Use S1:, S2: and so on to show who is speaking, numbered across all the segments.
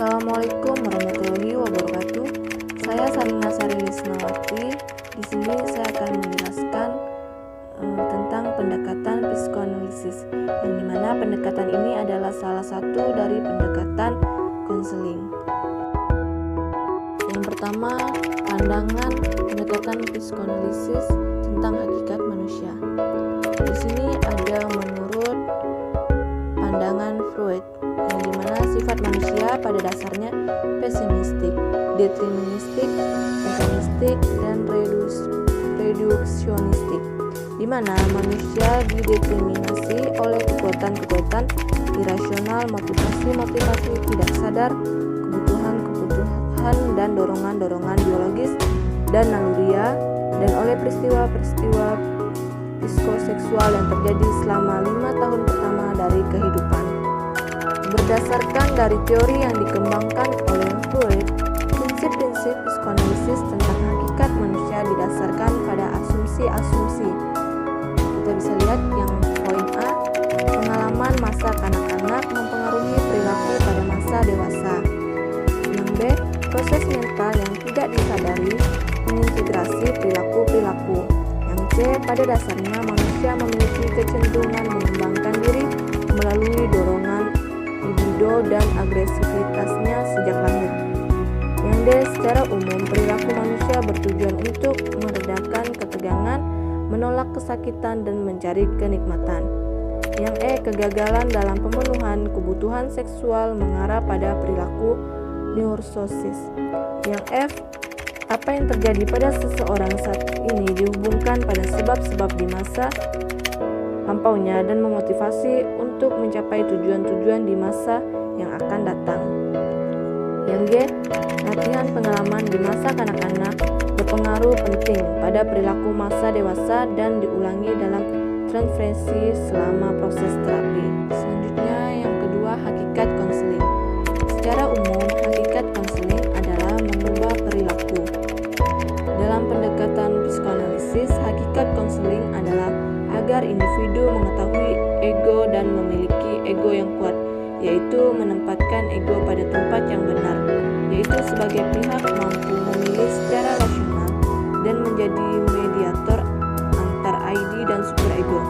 S1: Assalamualaikum warahmatullahi wabarakatuh. Saya Sarina Sari Lisnawati. Di sini saya akan menjelaskan tentang pendekatan psikoanalisis, yang dimana pendekatan ini adalah salah satu dari pendekatan konseling. Yang pertama, pandangan pendekatan psikoanalisis tentang hakikat manusia. Di sini ada menurut pandangan Freud, yang dimana sifat manusia pada dasarnya pesimistik, deterministik, mekanistik, dan reduksionistik, di mana manusia dideterminasi oleh kekuatan-kekuatan irasional, motivasi-motivasi tidak sadar, kebutuhan-kebutuhan dan dorongan-dorongan biologis dan naluriah, dan oleh peristiwa-peristiwa psikoseksual yang terjadi selama 5 tahun pertama dari kehidupan. Berdasarkan dari teori yang dikembangkan oleh Freud, prinsip-prinsip psikoanalisis tentang hakikat manusia didasarkan pada asumsi-asumsi. Kita bisa lihat yang poin A, pengalaman masa kanak-kanak mempengaruhi perilaku pada masa dewasa. Yang B, proses mental yang tidak disadari mengintegrasi perilaku-perilaku. Yang C, pada dasarnya manusia memiliki kecenderungan mengembangkan diri melalui dorongan libido dan agresivitasnya sejak lahir. Yang D, secara umum perilaku manusia bertujuan untuk meredakan ketegangan, menolak kesakitan, dan mencari kenikmatan. Yang E, kegagalan dalam pemenuhan kebutuhan seksual mengarah pada perilaku neurosis. Yang F, apa yang terjadi pada seseorang saat ini dihubungkan pada sebab-sebab di masa lampaunya dan memotivasi untuk mencapai tujuan-tujuan di masa yang akan datang. Yang G, latihan pengalaman di masa kanak-kanak berpengaruh penting pada perilaku masa dewasa dan diulangi dalam transferensi selama proses terapi. Selanjutnya yang kedua, hakikat konseling. Secara umum, hakikat konseling adalah mengubah perilaku. Dalam pendekatan psikoanalisis, hakikat konseling adalah agar individu mengetahui ego dan memiliki ego yang kuat, yaitu menempatkan ego pada tempat yang benar, yaitu sebagai pihak mampu memilih secara rasional dan menjadi mediator antar ID dan superego.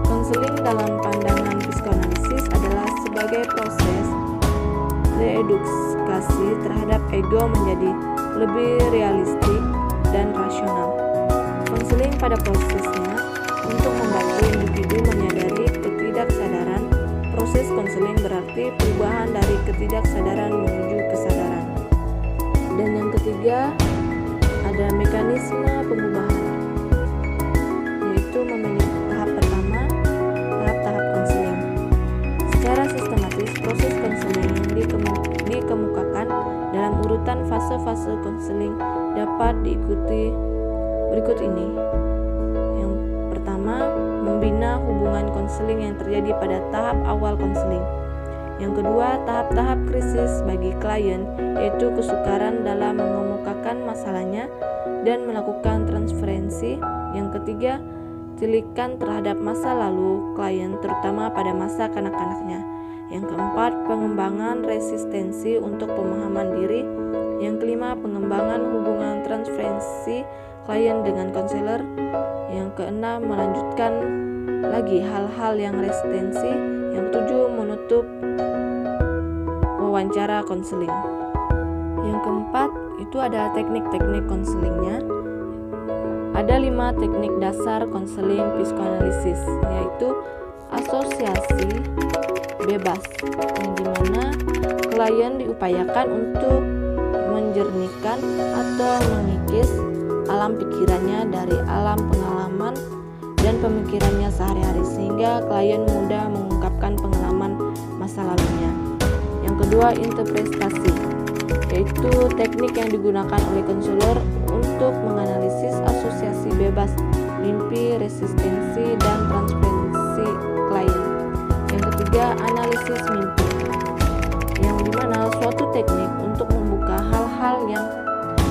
S1: Konseling dalam pandangan psikoanalisis adalah sebagai proses reedukasi terhadap ego menjadi lebih realistik dan rasional. Konseling pada prosesnya untuk membantu individu menyadari ketidaksadaran. Proses konseling berarti perubahan dari ketidaksadaran menuju kesadaran. Dan yang ketiga, ada mekanisme pengubahan, yaitu memiliki tahap pertama, tahap konseling. Secara sistematis, proses konseling yang dikemukakan dalam urutan fase-fase konseling dapat diikuti berikut ini. Yang pertama, membina hubungan konseling yang terjadi pada tahap awal konseling. Yang kedua, tahap-tahap krisis bagi klien, yaitu kesukaran dalam mengemukakan masalahnya dan melakukan transferensi. Yang ketiga, tilikan terhadap masa lalu klien, terutama pada masa kanak-kanaknya. Yang keempat, pengembangan resistensi untuk pemahaman diri. Yang kelima, pengembangan hubungan transferensi klien dengan konselor. Yang keenam, melanjutkan lagi hal-hal yang resistensi. Yang ketujuh, menutup wawancara konseling. Yang keempat, itu ada teknik-teknik konselingnya. Ada 5 teknik dasar konseling psikoanalisis, yaitu asosiasi bebas, yang dimana klien diupayakan untuk menjernihkan atau mengikis alam pikirannya dari alam pengalaman dan pemikirannya sehari-hari, sehingga klien mudah mengungkapkan pengalaman masa lalunya. Yang kedua, interpretasi, yaitu teknik yang digunakan oleh konselor untuk menganalisis asosiasi bebas, mimpi, resistensi, dan transferensi klien. Yang ketiga, analisis mimpi, yang dimana suatu teknik untuk membuka hal-hal yang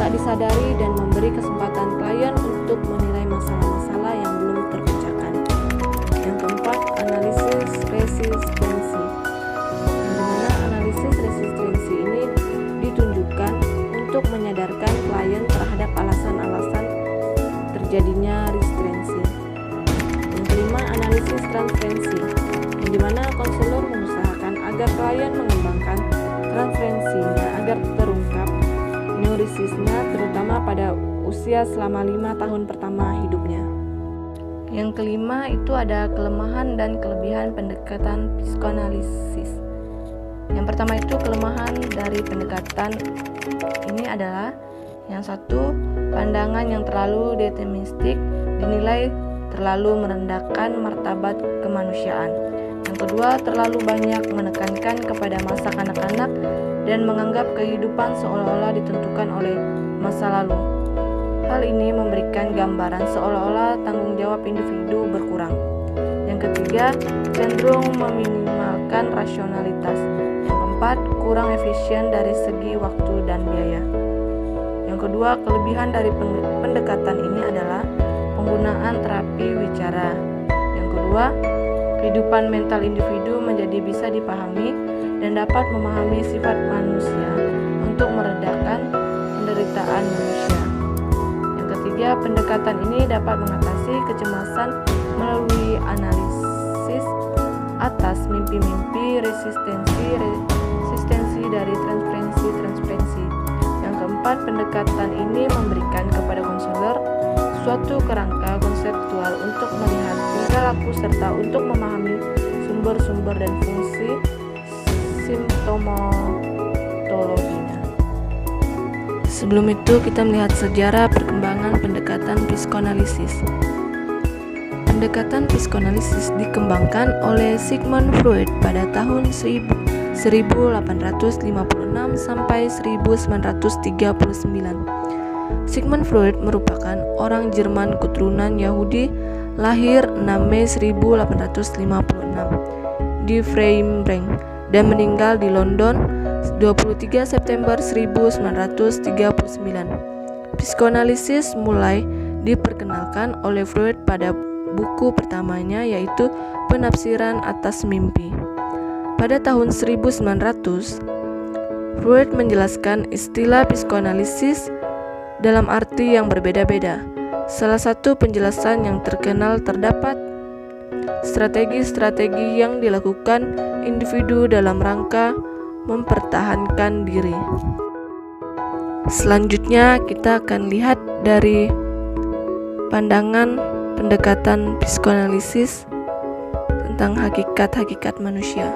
S1: tak disadari dan memberi kesempatan klien untuk menilai masalah-masalah yang belum terpecahkan. Yang keempat, analisis resistensi, yang dimana analisis resistensi ini transferensi, yang dimana konselor mengusahakan agar klien mengembangkan transferensinya agar terungkap neurisisnya, terutama pada usia selama 5 tahun pertama hidupnya. Yang kelima itu ada kelemahan dan kelebihan pendekatan psikoanalisis. Yang pertama itu kelemahan dari pendekatan ini adalah yang satu, pandangan yang terlalu deterministik dinilai terlalu merendahkan martabat kemanusiaan. Yang kedua, terlalu banyak menekankan kepada masa kanak-kanak dan menganggap kehidupan seolah-olah ditentukan oleh masa lalu. Hal ini memberikan gambaran seolah-olah tanggung jawab individu berkurang. Yang ketiga, cenderung meminimalkan rasionalitas. Yang keempat, kurang efisien dari segi waktu dan biaya. Yang kedua, kelebihan dari pendekatan ini adalah penggunaan terapi wicara. Yang kedua, kehidupan mental individu menjadi bisa dipahami dan dapat memahami sifat manusia untuk meredakan penderitaan manusia. Yang ketiga, pendekatan ini dapat mengatasi kecemasan melalui analisis atas mimpi-mimpi resistensi dari transferensi. Yang keempat, pendekatan ini memberikan kepada konselor suatu kerangka konseptual untuk melihat tingkah laku serta untuk memahami sumber-sumber dan fungsi simptomatologinya. Sebelum itu kita melihat sejarah perkembangan pendekatan psikoanalisis. Pendekatan psikoanalisis dikembangkan oleh Sigmund Freud pada tahun 1856 sampai 1939. Sigmund Freud merupakan orang Jerman keturunan Yahudi, lahir 6 Mei 1856 di Freiburg dan meninggal di London 23 September 1939. Psikoanalisis mulai diperkenalkan oleh Freud pada buku pertamanya, yaitu Penafsiran atas Mimpi. Pada tahun 1900, Freud menjelaskan istilah psikoanalisis dalam arti yang berbeda-beda. Salah satu penjelasan yang terkenal terdapat strategi-strategi yang dilakukan individu dalam rangka mempertahankan diri. Selanjutnya kita akan lihat dari pandangan pendekatan psikoanalisis tentang hakikat-hakikat manusia.